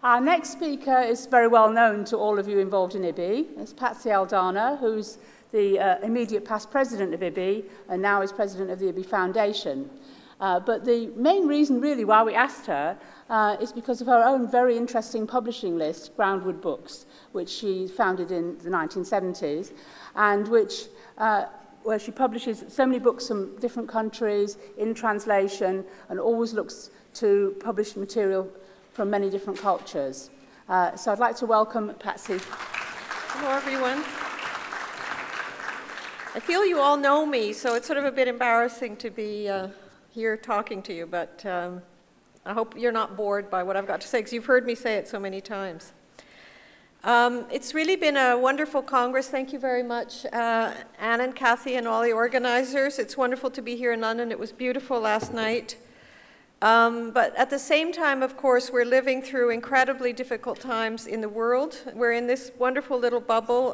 Our next speaker is very well known to all of you involved in Ibby. It's Patsy Aldana, who's the immediate past president of Ibby and now is president of the Ibby Foundation. But the main reason really why we asked her is because of her own very interesting publishing list, Groundwood Books, which she founded in the 1970s, and which where she publishes so many books from different countries in translation and always looks to publish material from many different cultures. So I'd like to welcome Patsy. Hello, everyone. I feel you all know me, so it's sort of a bit embarrassing to be here talking to you, but I hope you're not bored by what I've got to say, because you've heard me say it so many times. It's really been a wonderful Congress. Thank you very much, Anne and Kathy and all the organizers. It's wonderful to be here in London. It was beautiful last night. But at the same time, of course, we're living through incredibly difficult times in the world. We're in this wonderful little bubble.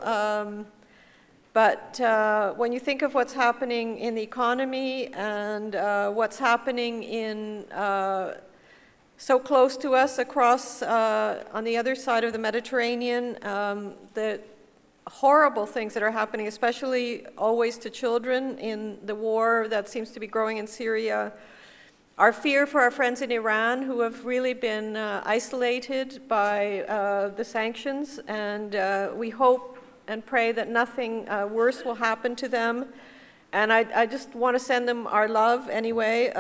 But when you think of what's happening in the economy and what's happening in so close to us across on the other side of the Mediterranean, the horrible things that are happening, especially always to children in the war that seems to be growing in Syria, our fear for our friends in Iran who have really been isolated by the sanctions, and we hope and pray that nothing worse will happen to them. And I just want to send them our love anyway,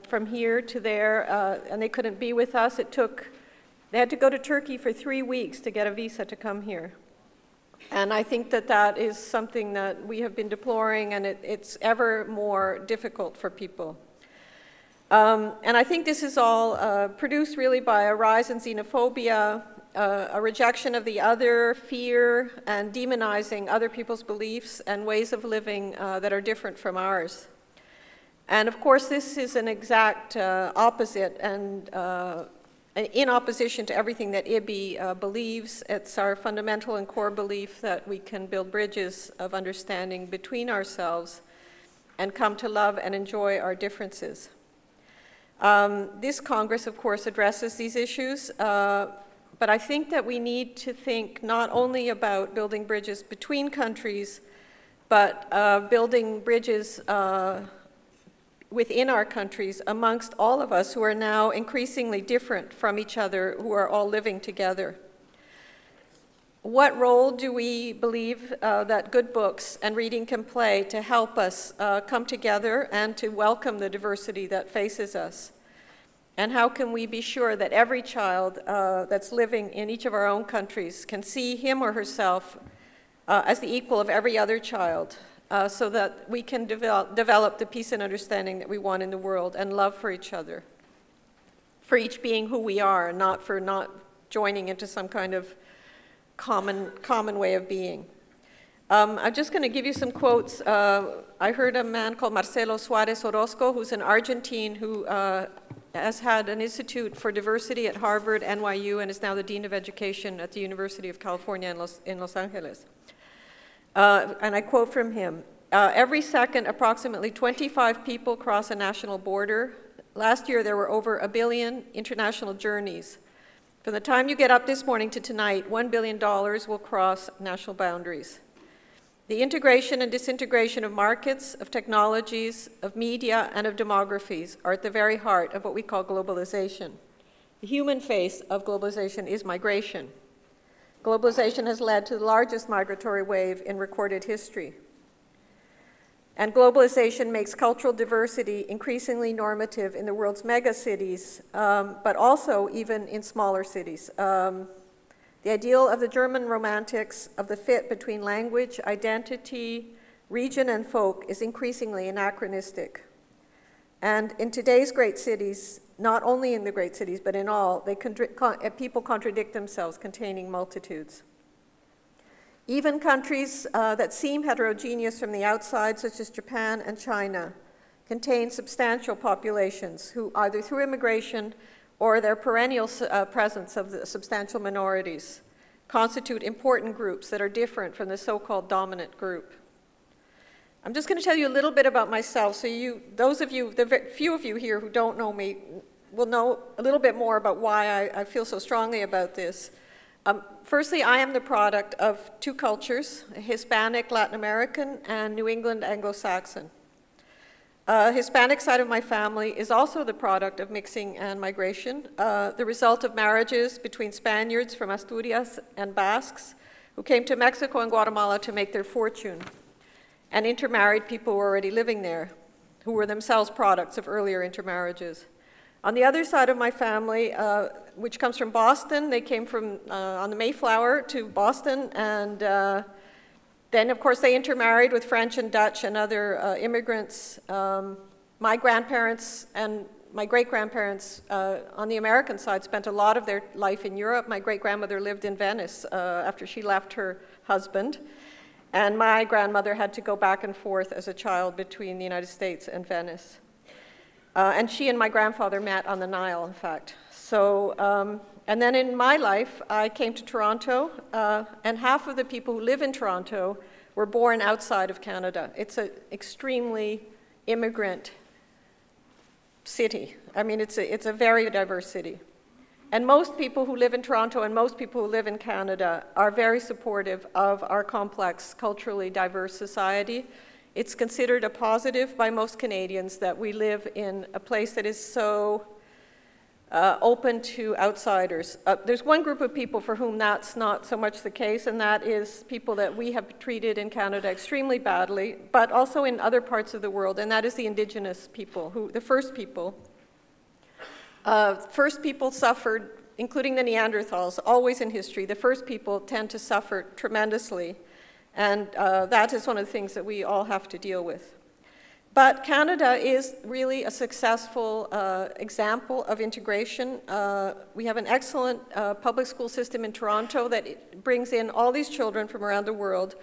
from here to there, and they couldn't be with us. They had to go to Turkey for 3 weeks to get a visa to come here. And I think that that is something that we have been deploring, and it's ever more difficult for people. And I think this is all produced really by a rise in xenophobia, a rejection of the other, fear, and demonizing other people's beliefs and ways of living that are different from ours. And of course, this is an exact opposite and in opposition to everything that Ibby believes. It's our fundamental and core belief that we can build bridges of understanding between ourselves and come to love and enjoy our differences. This Congress, of course, addresses these issues, but I think that we need to think not only about building bridges between countries, but building bridges within our countries amongst all of us who are now increasingly different from each other, who are all living together. What role do we believe that good books and reading can play to help us come together and to welcome the diversity that faces us? And how can we be sure that every child that's living in each of our own countries can see him or herself as the equal of every other child, so that we can develop the peace and understanding that we want in the world and love for each other, for each being who we are, not for not joining into some kind of common way of being. I'm just going to give you some quotes. I heard a man called Marcelo Suarez Orozco, who's an Argentine who has had an Institute for Diversity at Harvard, NYU, and is now the Dean of Education at the University of California in Los Angeles. And I quote from him, every second, approximately 25 people cross a national border. Last year, there were over 1 billion international journeys. From the time you get up this morning to tonight, $1 billion will cross national boundaries. The integration and disintegration of markets, of technologies, of media, and of demographies are at the very heart of what we call globalization. The human face of globalization is migration. Globalization has led to the largest migratory wave in recorded history. And globalization makes cultural diversity increasingly normative in the world's megacities, but also even in smaller cities. The ideal of the German romantics of the fit between language, identity, region, and folk is increasingly anachronistic. And in today's great cities, not only in the great cities, but in all, people contradict themselves, containing multitudes. Even countries that seem heterogeneous from the outside, such as Japan and China, contain substantial populations who, either through immigration or their perennial presence of the substantial minorities, constitute important groups that are different from the so-called dominant group. I'm just going to tell you a little bit about myself, so those of you, the few of you here who don't know me, will know a little bit more about why I feel so strongly about this. Firstly, I am the product of two cultures, Hispanic, Latin American, and New England Anglo-Saxon. Hispanic side of my family is also the product of mixing and migration, the result of marriages between Spaniards from Asturias and Basques who came to Mexico and Guatemala to make their fortune, and intermarried people who were already living there, who were themselves products of earlier intermarriages. On the other side of my family, which comes from Boston, they came from on the Mayflower to Boston, and then, of course, they intermarried with French and Dutch and other immigrants. My grandparents and my great-grandparents on the American side spent a lot of their life in Europe. My great-grandmother lived in Venice after she left her husband. And my grandmother had to go back and forth as a child between the United States and Venice. And she and my grandfather met on the Nile, in fact. So, and then in my life, I came to Toronto, and half of the people who live in Toronto were born outside of Canada. It's an extremely immigrant city. I mean, it's a very diverse city. And most people who live in Toronto and most people who live in Canada are very supportive of our complex, culturally diverse society. It's considered a positive by most Canadians that we live in a place that is so open to outsiders. There's one group of people for whom that's not so much the case, and that is people that we have treated in Canada extremely badly, but also in other parts of the world, and that is the Indigenous people, the first people. First people suffered, including the Neanderthals, always in history. The first people tend to suffer tremendously, and that is one of the things that we all have to deal with. But Canada is really a successful example of integration. We have an excellent public school system in Toronto that brings in all these children from around the world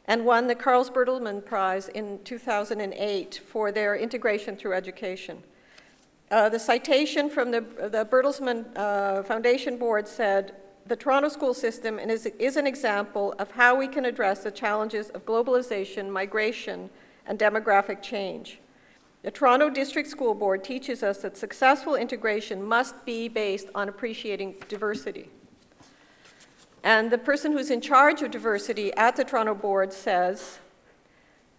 and won the Carl Bertelsmann Prize in 2008 for their integration through education. The citation from the Bertelsmann Foundation Board said, "The Toronto school system is an example of how we can address the challenges of globalization, migration, and demographic change. The Toronto District School Board teaches us that successful integration must be based on appreciating diversity." And the person who's in charge of diversity at the Toronto Board says,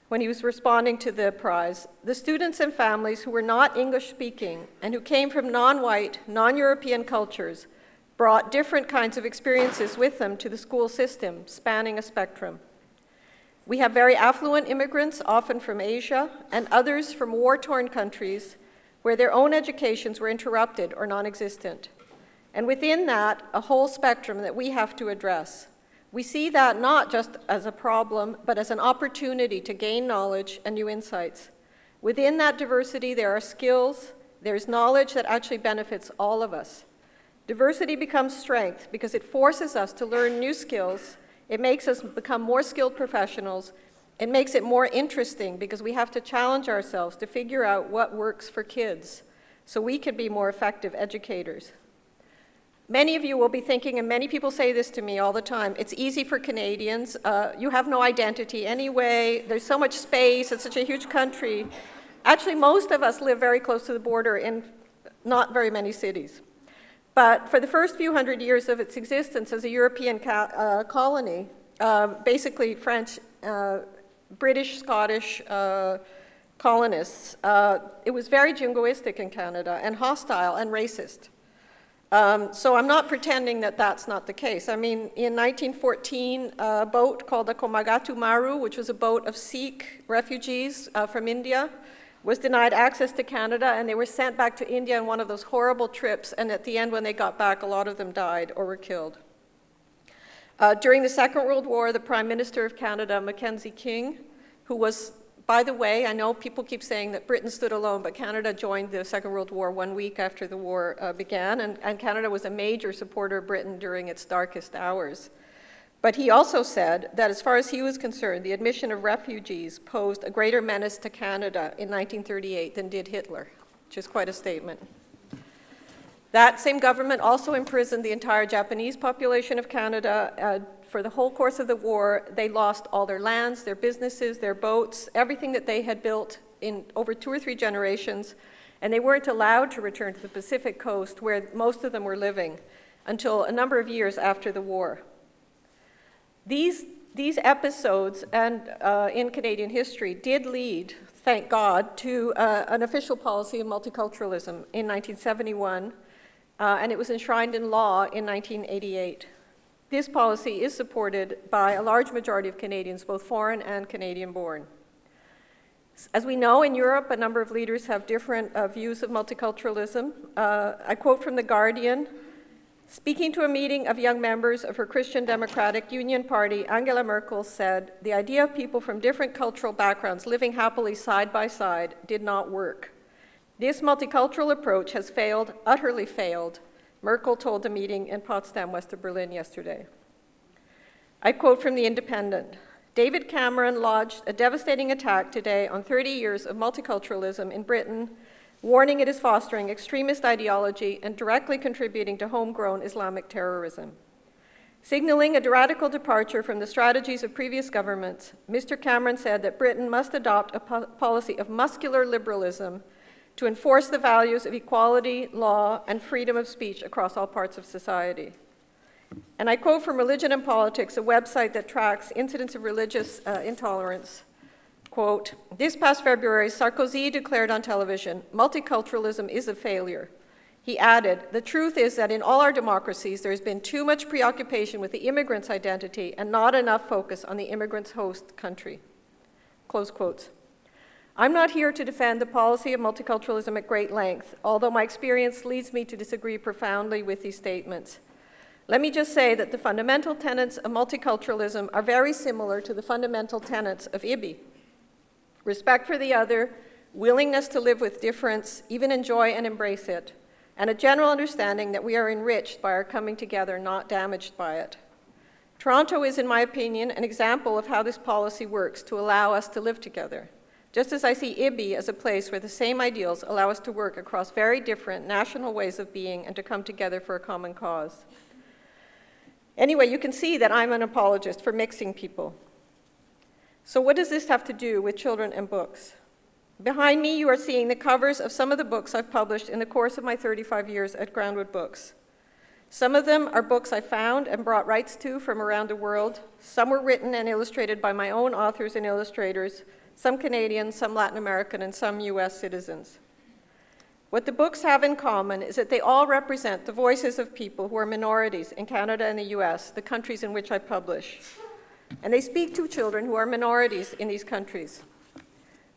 when he was responding to the prize, "The students and families who were not English-speaking and who came from non-white, non-European cultures brought different kinds of experiences with them to the school system, spanning a spectrum. We have very affluent immigrants, often from Asia, and others from war-torn countries where their own educations were interrupted or non-existent. And within that, a whole spectrum that we have to address. We see that not just as a problem, but as an opportunity to gain knowledge and new insights. Within that diversity, there are skills, there's knowledge that actually benefits all of us. Diversity becomes strength because it forces us to learn new skills. It makes us become more skilled professionals. It makes it more interesting because we have to challenge ourselves to figure out what works for kids so we can be more effective educators. Many of you will be thinking, and many people say this to me all the time, it's easy for Canadians. You have no identity anyway. There's so much space. It's such a huge country. Actually, most of us live very close to the border in not very many cities. But for the first few hundred years of its existence as a European colony, basically French, British, Scottish colonists, it was very jingoistic in Canada and hostile and racist. So I'm not pretending that that's not the case. I mean, in 1914, a boat called the Komagatu Maru, which was a boat of Sikh refugees from India, was denied access to Canada, and they were sent back to India on one of those horrible trips, and at the end, when they got back, a lot of them died or were killed. During the Second World War, the Prime Minister of Canada, Mackenzie King, who was, by the way, I know people keep saying that Britain stood alone, but Canada joined the Second World War 1 week after the war began, and Canada was a major supporter of Britain during its darkest hours. But he also said that as far as he was concerned, the admission of refugees posed a greater menace to Canada in 1938 than did Hitler, which is quite a statement. That same government also imprisoned the entire Japanese population of Canada. For the whole course of the war, they lost all their lands, their businesses, their boats, everything that they had built in over 2 or 3 generations. And they weren't allowed to return to the Pacific coast where most of them were living until a number of years after the war. These episodes and in Canadian history did lead, thank God, to an official policy of multiculturalism in 1971, and it was enshrined in law in 1988. This policy is supported by a large majority of Canadians, both foreign and Canadian-born. As we know, in Europe, a number of leaders have different views of multiculturalism. I quote from The Guardian: "Speaking to a meeting of young members of her Christian Democratic Union Party, Angela Merkel said, the idea of people from different cultural backgrounds living happily side by side did not work. This multicultural approach has failed, utterly failed," Merkel told the meeting in Potsdam, west of Berlin yesterday. I quote from The Independent: "David Cameron lodged a devastating attack today on 30 years of multiculturalism in Britain, warning it is fostering extremist ideology and directly contributing to homegrown Islamic terrorism. Signaling a radical departure from the strategies of previous governments, Mr. Cameron said that Britain must adopt a policy of muscular liberalism to enforce the values of equality, law, and freedom of speech across all parts of society." And I quote from Religion and Politics, a website that tracks incidents of religious intolerance. Quote, "This past February, Sarkozy declared on television, 'Multiculturalism is a failure.' He added, 'The truth is that in all our democracies, there has been too much preoccupation with the immigrant's identity and not enough focus on the immigrant's host country.'" Close quotes. I'm not here to defend the policy of multiculturalism at great length, although my experience leads me to disagree profoundly with these statements. Let me just say that the fundamental tenets of multiculturalism are very similar to the fundamental tenets of Ibby. Respect for the other, willingness to live with difference, even enjoy and embrace it, and a general understanding that we are enriched by our coming together, not damaged by it. Toronto is, in my opinion, an example of how this policy works to allow us to live together, just as I see Ibby as a place where the same ideals allow us to work across very different national ways of being and to come together for a common cause. Anyway, you can see that I'm an apologist for mixing people. So what does this have to do with children and books? Behind me, you are seeing the covers of some of the books I've published in the course of my 35 years at Groundwood Books. Some of them are books I found and brought rights to from around the world. Some were written and illustrated by my own authors and illustrators, some Canadian, some Latin American, and some US citizens. What the books have in common is that they all represent the voices of people who are minorities in Canada and the US, the countries in which I publish. And they speak to children who are minorities in these countries.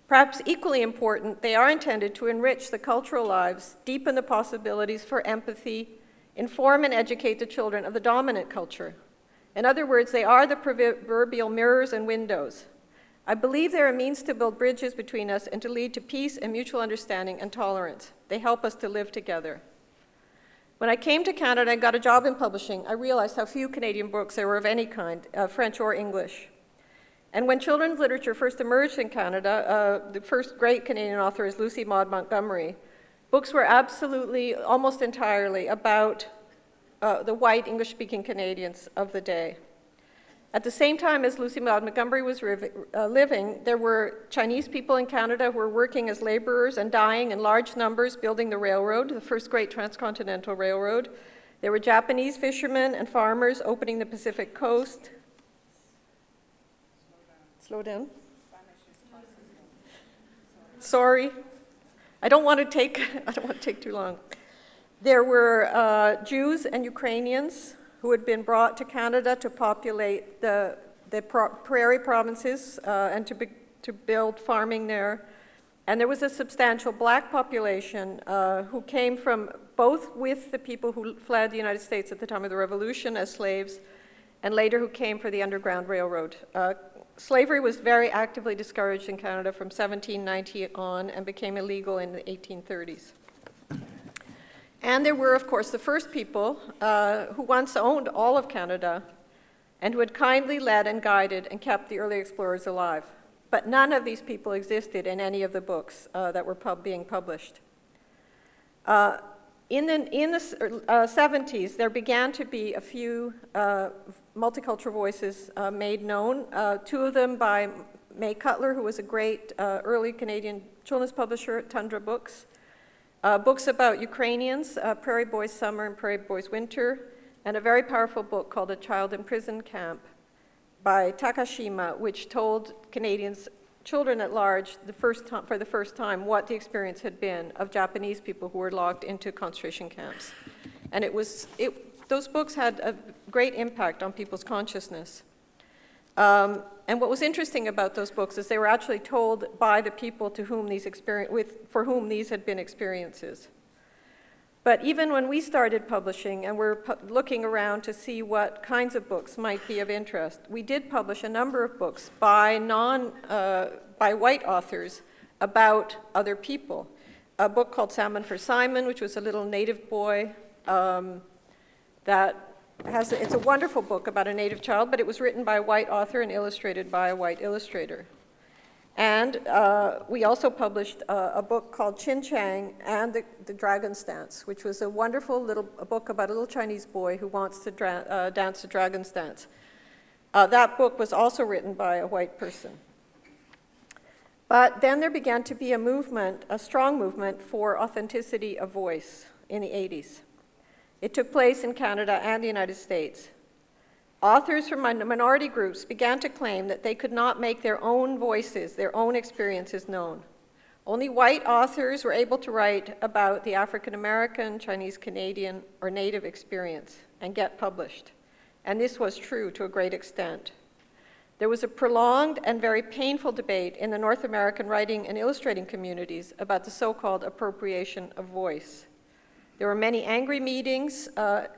Perhaps equally important, they are intended to enrich the cultural lives, deepen the possibilities for empathy, inform and educate the children of the dominant culture. In other words, they are the proverbial mirrors and windows. I believe they're a means to build bridges between us and to lead to peace and mutual understanding and tolerance. They help us to live together. When I came to Canada and got a job in publishing, I realized how few Canadian books there were of any kind, French or English. And when children's literature first emerged in Canada, the first great Canadian author is Lucy Maud Montgomery. Books were absolutely, almost entirely, about the white English-speaking Canadians of the day. At the same time as Lucy Maud Montgomery was living, there were Chinese people in Canada who were working as laborers and dying in large numbers building the railroad, the first great transcontinental railroad. There were Japanese fishermen and farmers opening the Pacific coast. Slow down. Sorry. I don't want to take too long. There were Jews and Ukrainians who had been brought to Canada to populate the prairie provinces and to build farming there. And there was a substantial black population who came from both with the people who fled the United States at the time of the Revolution as slaves, and later who came for the Underground Railroad. Slavery was very actively discouraged in Canada from 1790 on and became illegal in the 1830s. And there were, of course, the first people who once owned all of Canada and who had kindly led and guided and kept the early explorers alive. But none of these people existed in any of the books that were being published. In the 70s, there began to be a few multicultural voices made known, two of them by May Cutler, who was a great early Canadian children's publisher at Tundra Books, books about Ukrainians, Prairie Boys Summer and Prairie Boys Winter, and a very powerful book called A Child in Prison Camp by Takashima, which told Canadians, children at large, for the first time, what the experience had been of Japanese people who were locked into concentration camps. And those books had a great impact on people's consciousness. And what was interesting about those books is they were actually told by the people to whom for whom these had been experiences. But even when we started publishing and we're looking around to see what kinds of books might be of interest, we did publish a number of books by white authors about other people. A book called Salmon for Simon, which was a little native boy it's a wonderful book about a native child, but it was written by a white author and illustrated by a white illustrator. And we also published a book called Chin Chang and the Dragon's Dance, which was a wonderful a book about a little Chinese boy who wants to dance the Dragon's Dance. That book was also written by a white person. But then there began to be a strong movement for authenticity of voice in the 80s. It took place in Canada and the United States. Authors from minority groups began to claim that they could not make their own voices, their own experiences known. Only white authors were able to write about the African American, Chinese Canadian, or Native experience and get published. And this was true to a great extent. There was a prolonged and very painful debate in the North American writing and illustrating communities about the so-called appropriation of voice. There were many angry meetings,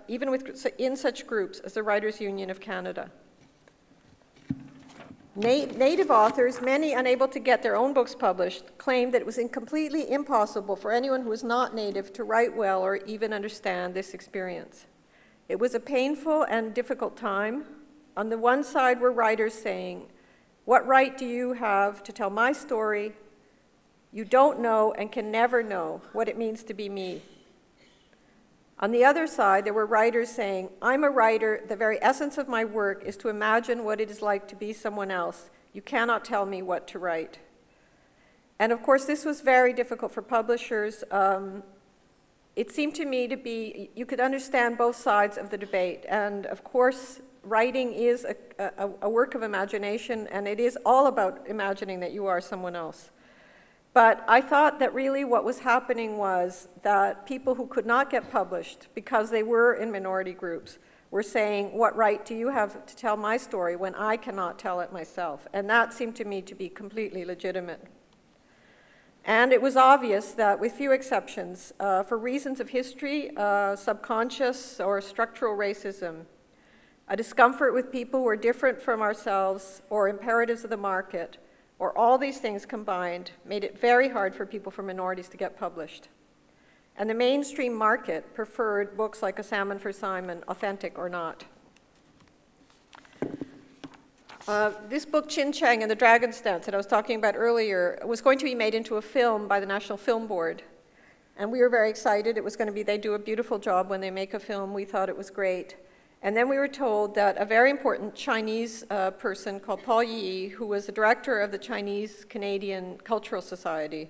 even in such groups as the Writers' Union of Canada. Native authors, many unable to get their own books published, claimed that it was completely impossible for anyone who was not Native to write well or even understand this experience. It was a painful and difficult time. On the one side were writers saying, "What right do you have to tell my story? You don't know and can never know what it means to be me." On the other side, there were writers saying, "I'm a writer. The very essence of my work is to imagine what it is like to be someone else. You cannot tell me what to write." And of course, this was very difficult for publishers. It seemed to me to be, you could understand both sides of the debate. And of course, writing is a work of imagination, and it is all about imagining that you are someone else. But I thought that really what was happening was that people who could not get published because they were in minority groups were saying, "What right do you have to tell my story when I cannot tell it myself?" And that seemed to me to be completely legitimate. And it was obvious that, with few exceptions, for reasons of history, subconscious or structural racism, a discomfort with people who are different from ourselves, or imperatives of the market, or all these things combined, made it very hard for people from minorities to get published. And the mainstream market preferred books like A Salmon for Simon, authentic or not. This book, Chin Chang and the Dragon's Dance, that I was talking about earlier, was going to be made into a film by the National Film Board. And we were very excited. It was going to be, they do a beautiful job when they make a film. We thought it was great. And then we were told that a very important Chinese person called Paul Yi, who was the director of the Chinese Canadian Cultural Society,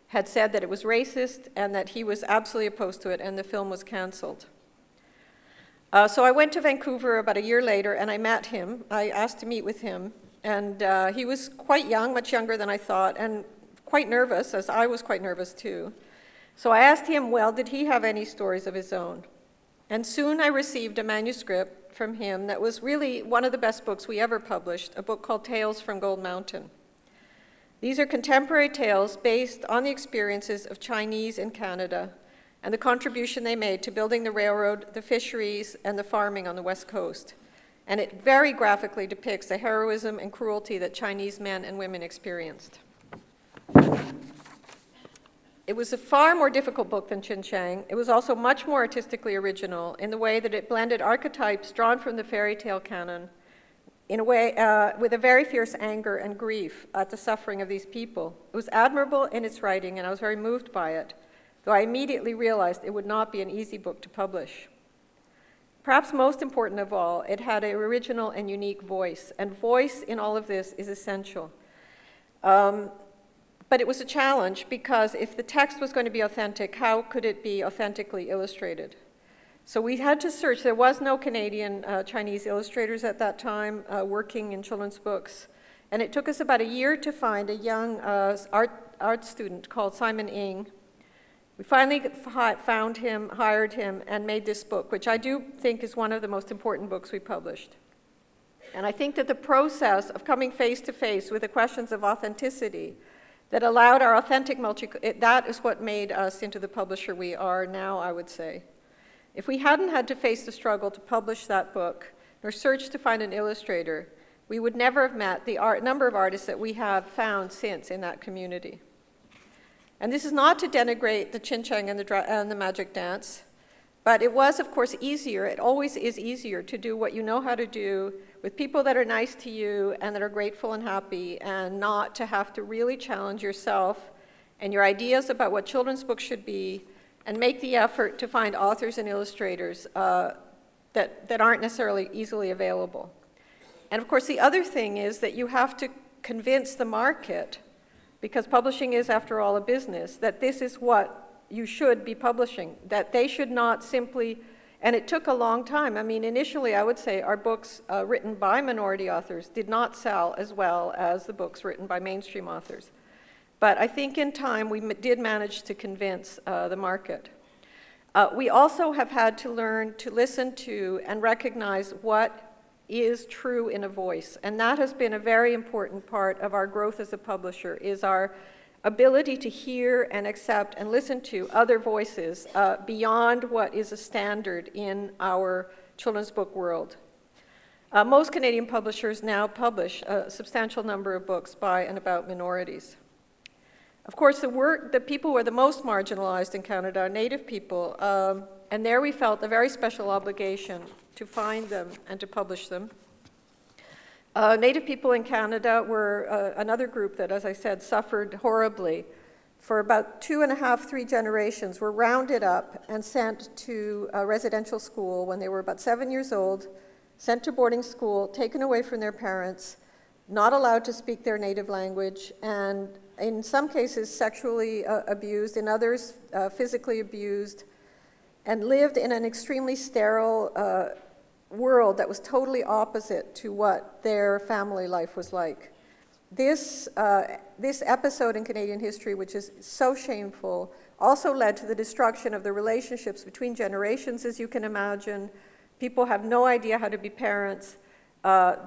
had said that it was racist and that he was absolutely opposed to it, and the film was canceled. So I went to Vancouver about a year later, and I met him. I asked to meet with him, and he was quite young, much younger than I thought, and quite nervous, as I was quite nervous too. So I asked him, well, did he have any stories of his own? And soon I received a manuscript from him that was really one of the best books we ever published, a book called Tales from Gold Mountain. These are contemporary tales based on the experiences of Chinese in Canada and the contribution they made to building the railroad, the fisheries, and the farming on the West Coast. And it very graphically depicts the heroism and cruelty that Chinese men and women experienced. It was a far more difficult book than Chin Chang. It was also much more artistically original in the way that it blended archetypes drawn from the fairy tale canon in a way with a very fierce anger and grief at the suffering of these people. It was admirable in its writing, and I was very moved by it, though I immediately realized it would not be an easy book to publish. Perhaps most important of all, it had an original and unique voice, and voice in all of this is essential. But it was a challenge because if the text was going to be authentic, how could it be authentically illustrated? So we had to search. There was no Canadian Chinese illustrators at that time working in children's books. And it took us about a year to find a young art student called Simon Ng. We finally found him, hired him, and made this book, which I do think is one of the most important books we published. And I think that the process of coming face to face with the questions of authenticity that allowed our authentic that is what made us into the publisher we are now, I would say. If we hadn't had to face the struggle to publish that book, nor search to find an illustrator, we would never have met the number of artists that we have found since in that community. And this is not to denigrate the Chin Cheng and the magic dance, but it was, of course, easier. It always is easier to do what you know how to do with people that are nice to you and that are grateful and happy, and not to have to really challenge yourself and your ideas about what children's books should be, and make the effort to find authors and illustrators that aren't necessarily easily available. And of course, the other thing is that you have to convince the market, because publishing is, after all, a business, that this is what you should be publishing, that they should not simply, and it took a long time. I mean, initially, I would say our books written by minority authors did not sell as well as the books written by mainstream authors. But I think in time, we did manage to convince the market. We also have had to learn to listen to and recognize what is true in a voice. And that has been a very important part of our growth as a publisher, is our ability to hear and accept and listen to other voices beyond what is a standard in our children's book world. Most Canadian publishers now publish a substantial number of books by and about minorities. Of course, the people who are the most marginalized in Canada are Native people, and there we felt a very special obligation to find them and to publish them. Native people in Canada were another group that, as I said, suffered horribly. For about 2.5, 3 generations, were rounded up and sent to a residential school when they were about 7 years old, sent to boarding school, taken away from their parents, not allowed to speak their native language, and in some cases sexually abused, in others physically abused, and lived in an extremely sterile world that was totally opposite to what their family life was like. This episode in Canadian history, which is so shameful, also led to the destruction of the relationships between generations, as you can imagine. People have no idea how to be parents.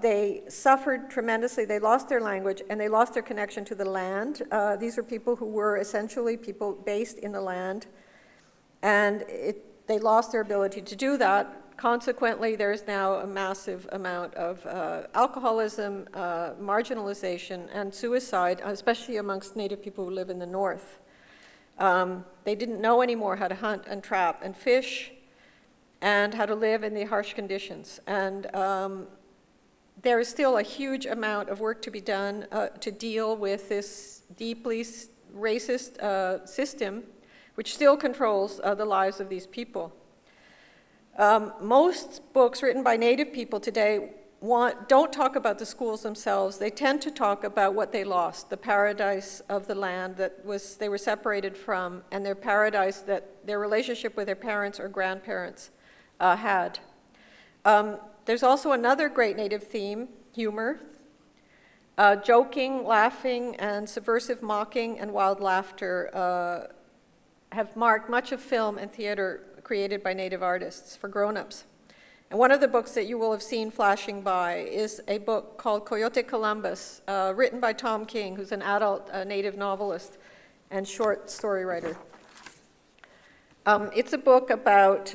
They suffered tremendously. They lost their language, and they lost their connection to the land. These were people who were essentially people based in the land, and they lost their ability to do that. Consequently, there is now a massive amount of alcoholism, marginalization, and suicide, especially amongst Native people who live in the north. They didn't know anymore how to hunt and trap and fish, and how to live in the harsh conditions. And there is still a huge amount of work to be done to deal with this deeply racist system, which still controls the lives of these people. Most books written by Native people today don't talk about the schools themselves. They tend to talk about what they lost, the paradise of the land that they were separated from, and their paradise that their relationship with their parents or grandparents had. There's also another great Native theme, humor. Joking, laughing, and subversive mocking and wild laughter have marked much of film and theater created by Native artists for grown-ups. And one of the books that you will have seen flashing by is a book called Coyote Columbus, written by Tom King, who's an adult Native novelist and short story writer. It's a book about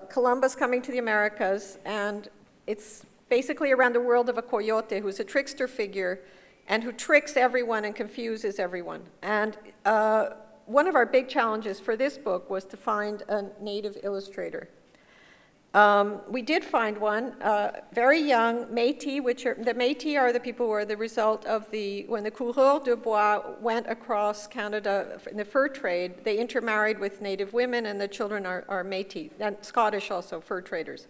Columbus coming to the Americas, and it's basically around the world of a coyote who's a trickster figure and who tricks everyone and confuses everyone. And one of our big challenges for this book was to find a Native illustrator. We did find one, very young, Métis, the Métis are the people who are the result of when the coureurs de bois went across Canada in the fur trade, they intermarried with Native women, and the children are Métis, and Scottish also, fur traders.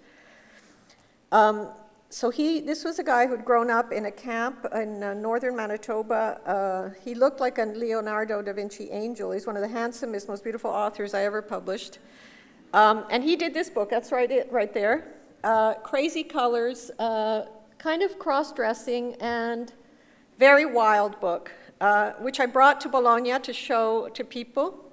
So this was a guy who'd grown up in a camp in northern Manitoba. He looked like a Leonardo da Vinci angel. He's one of the handsomest, most beautiful authors I ever published. And he did this book, that's right there. Crazy colors, kind of cross-dressing, and very wild book, which I brought to Bologna to show to people,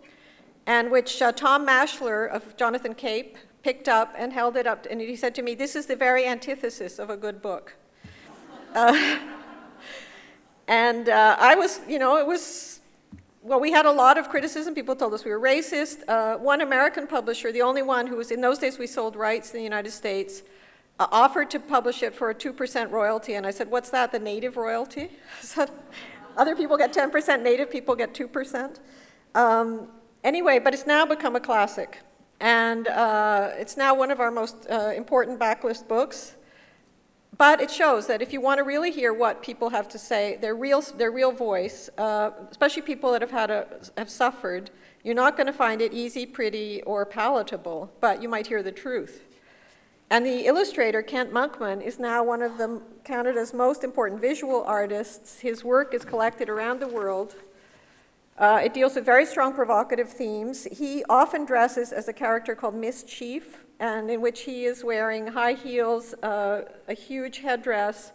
and which Tom Mashler of Jonathan Cape picked up and held it up, and he said to me, "This is the very antithesis of a good book." And I was, it was, well, we had a lot of criticism. People told us we were racist. One American publisher, the only one who was, in those days we sold rights in the United States, offered to publish it for a 2% royalty, and I said, "What's that, the native royalty?" So other people get 10%, native people get 2%. Anyway, but it's now become a classic. And it's now one of our most important backlist books. But it shows that if you want to really hear what people have to say, their real voice, especially people that have suffered, you're not going to find it easy, pretty, or palatable, but you might hear the truth. And the illustrator, Kent Monkman, is now one of Canada's most important visual artists. His work is collected around the world. It deals with very strong provocative themes. He often dresses as a character called Mischief, and in which he is wearing high heels, a huge headdress,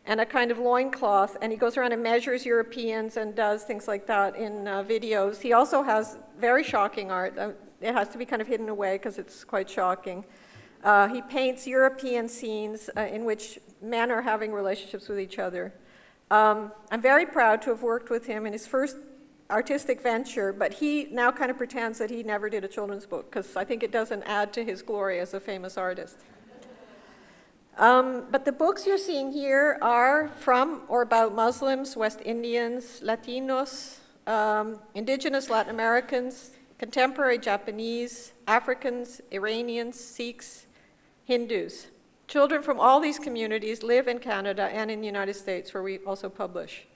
and a kind of loincloth, and he goes around and measures Europeans and does things like that in videos. He also has very shocking art. It has to be kind of hidden away because it's quite shocking. He paints European scenes in which men are having relationships with each other. I'm very proud to have worked with him in his first artistic venture, but he now kind of pretends that he never did a children's book, because I think it doesn't add to his glory as a famous artist. But the books you're seeing here are from or about Muslims, West Indians, Latinos, indigenous Latin Americans, contemporary Japanese, Africans, Iranians, Sikhs, Hindus. Children from all these communities live in Canada and in the United States, where we also publish.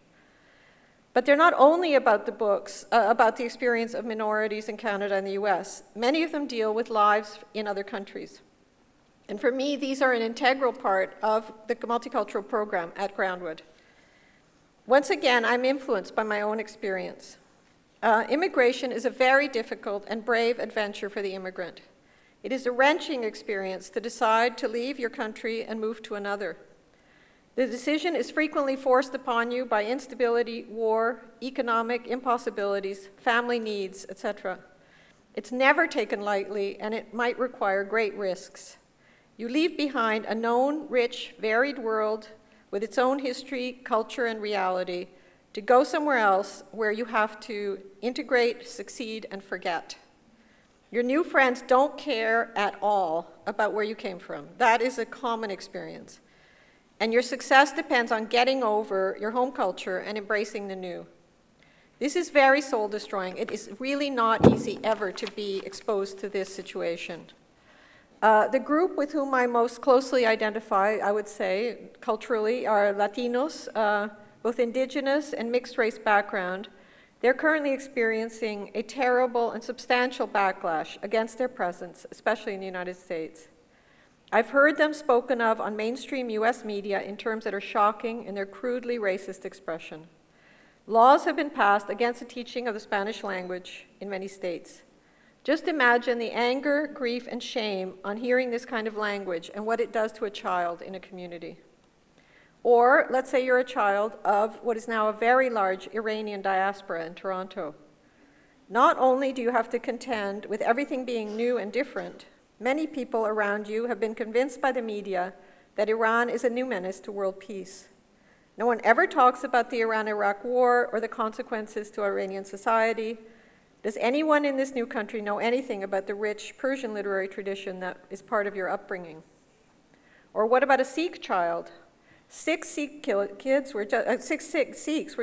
But they're not only about the books, about the experience of minorities in Canada and the US. Many of them deal with lives in other countries. And for me, these are an integral part of the multicultural program at Groundwood. Once again, I'm influenced by my own experience. Immigration is a very difficult and brave adventure for the immigrant. It is a wrenching experience to decide to leave your country and move to another. The decision is frequently forced upon you by instability, war, economic impossibilities, family needs, etc. It's never taken lightly, and it might require great risks. You leave behind a known, rich, varied world with its own history, culture, and reality to go somewhere else where you have to integrate, succeed, and forget. Your new friends don't care at all about where you came from. That is a common experience. And your success depends on getting over your home culture and embracing the new. This is very soul-destroying. It is really not easy ever to be exposed to this situation. The group with whom I most closely identify, I would say, culturally, are Latinos, both indigenous and mixed-race background. They're currently experiencing a terrible and substantial backlash against their presence, especially in the United States. I've heard them spoken of on mainstream US media in terms that are shocking in their crudely racist expression. Laws have been passed against the teaching of the Spanish language in many states. Just imagine the anger, grief, and shame on hearing this kind of language and what it does to a child in a community. Or let's say you're a child of what is now a very large Iranian diaspora in Toronto. Not only do you have to contend with everything being new and different, many people around you have been convinced by the media that Iran is a new menace to world peace. No one ever talks about the Iran-Iraq war or the consequences to Iranian society. Does anyone in this new country know anything about the rich Persian literary tradition that is part of your upbringing? Or what about a Sikh child? Six Sikhs were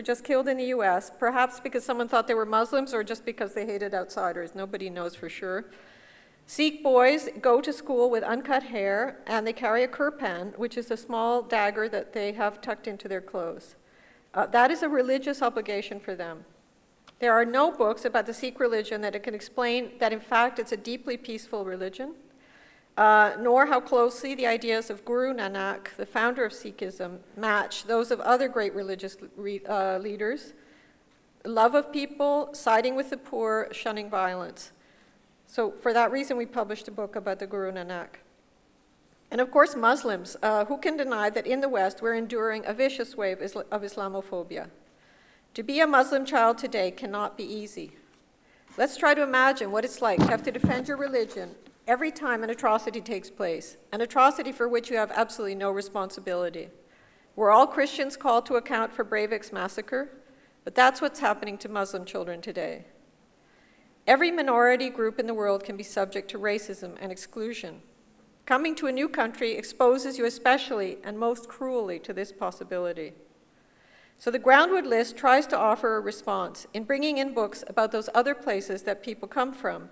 just killed in the US, perhaps because someone thought they were Muslims or just because they hated outsiders. Nobody knows for sure. Sikh boys go to school with uncut hair, and they carry a kirpan, which is a small dagger that they have tucked into their clothes. That is a religious obligation for them. There are no books about the Sikh religion that can explain that, in fact, it's a deeply peaceful religion. nor how closely the ideas of Guru Nanak, the founder of Sikhism, match those of other great religious leaders: love of people, siding with the poor, shunning violence. So for that reason, we published a book about the Guru Nanak. And of course, Muslims. Who can deny that in the West, we're enduring a vicious wave of Islamophobia? To be a Muslim child today cannot be easy. Let's try to imagine what it's like to have to defend your religion every time an atrocity takes place, an atrocity for which you have absolutely no responsibility. We're all Christians called to account for Breivik's massacre, but that's what's happening to Muslim children today. Every minority group in the world can be subject to racism and exclusion. Coming to a new country exposes you especially and most cruelly to this possibility. So the Groundwood List tries to offer a response in bringing in books about those other places that people come from,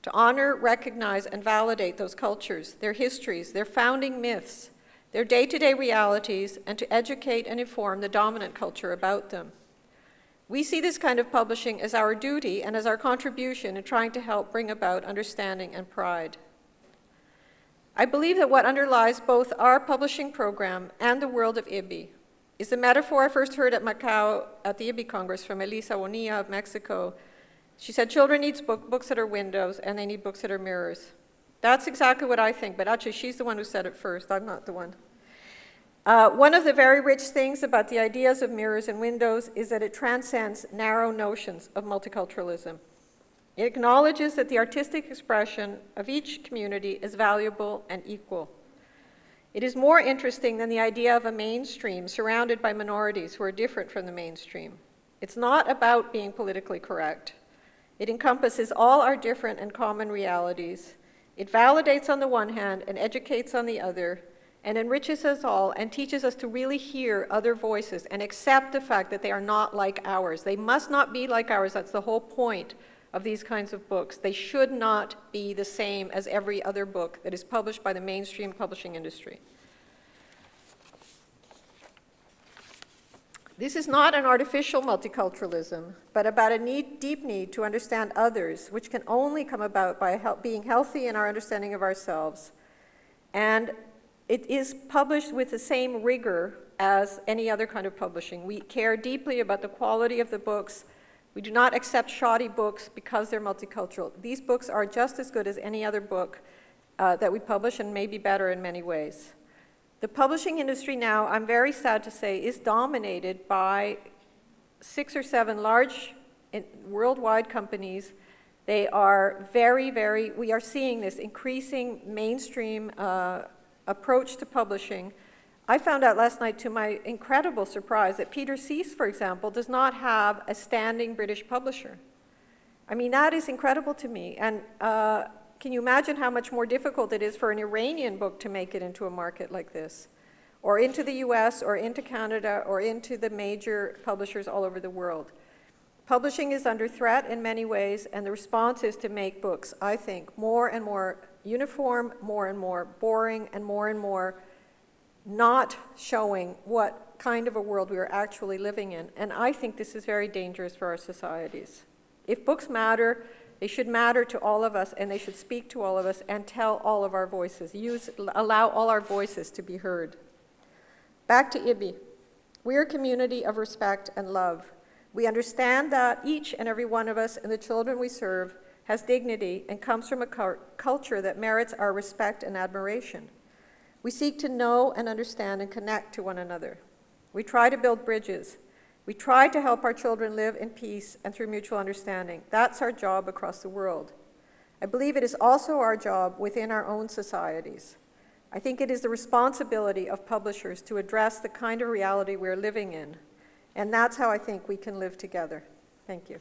to honor, recognize, and validate those cultures, their histories, their founding myths, their day-to-day realities, and to educate and inform the dominant culture about them. We see this kind of publishing as our duty and as our contribution in trying to help bring about understanding and pride. I believe that what underlies both our publishing program and the world of Ibby is the metaphor I first heard at Macau at the Ibby Congress from Elisa Bonilla of Mexico. She said, children need books that are windows and they need books that are mirrors. That's exactly what I think, but actually she's the one who said it first. I'm not the one. One of the very rich things about the ideas of mirrors and windows is that it transcends narrow notions of multiculturalism. It acknowledges that the artistic expression of each community is valuable and equal. It is more interesting than the idea of a mainstream surrounded by minorities who are different from the mainstream. It's not about being politically correct. It encompasses all our different and common realities. It validates on the one hand and educates on the other, and enriches us all and teaches us to really hear other voices and accept the fact that they are not like ours. They must not be like ours. That's the whole point of these kinds of books. They should not be the same as every other book that is published by the mainstream publishing industry. This is not an artificial multiculturalism, but about a deep need to understand others, which can only come about by being healthy in our understanding of ourselves. And it is published with the same rigor as any other kind of publishing. We care deeply about the quality of the books. We do not accept shoddy books because they're multicultural. These books are just as good as any other book that we publish, and maybe better in many ways. The publishing industry now, I'm very sad to say, is dominated by 6 or 7 large worldwide companies. They are we are seeing this increasing mainstream approach to publishing. I found out last night, to my incredible surprise, that Peter Sees, for example, does not have a standing British publisher. I mean, that is incredible to me. And can you imagine how much more difficult it is for an Iranian book to make it into a market like this, or into the US, or into Canada, or into the major publishers all over the world? Publishing is under threat in many ways, and the response is to make books, I think, more and more uniform, more and more boring, and more not showing what kind of a world we are actually living in. And I think this is very dangerous for our societies. If books matter, they should matter to all of us, and they should speak to all of us and tell all of our voices, allow all our voices to be heard. Back to Ibby. We are a community of respect and love. We understand that each and every one of us and the children we serve has dignity and comes from a culture that merits our respect and admiration. We seek to know and understand and connect to one another. We try to build bridges. We try to help our children live in peace and through mutual understanding. That's our job across the world. I believe it is also our job within our own societies. I think it is the responsibility of publishers to address the kind of reality we're living in. And that's how I think we can live together. Thank you.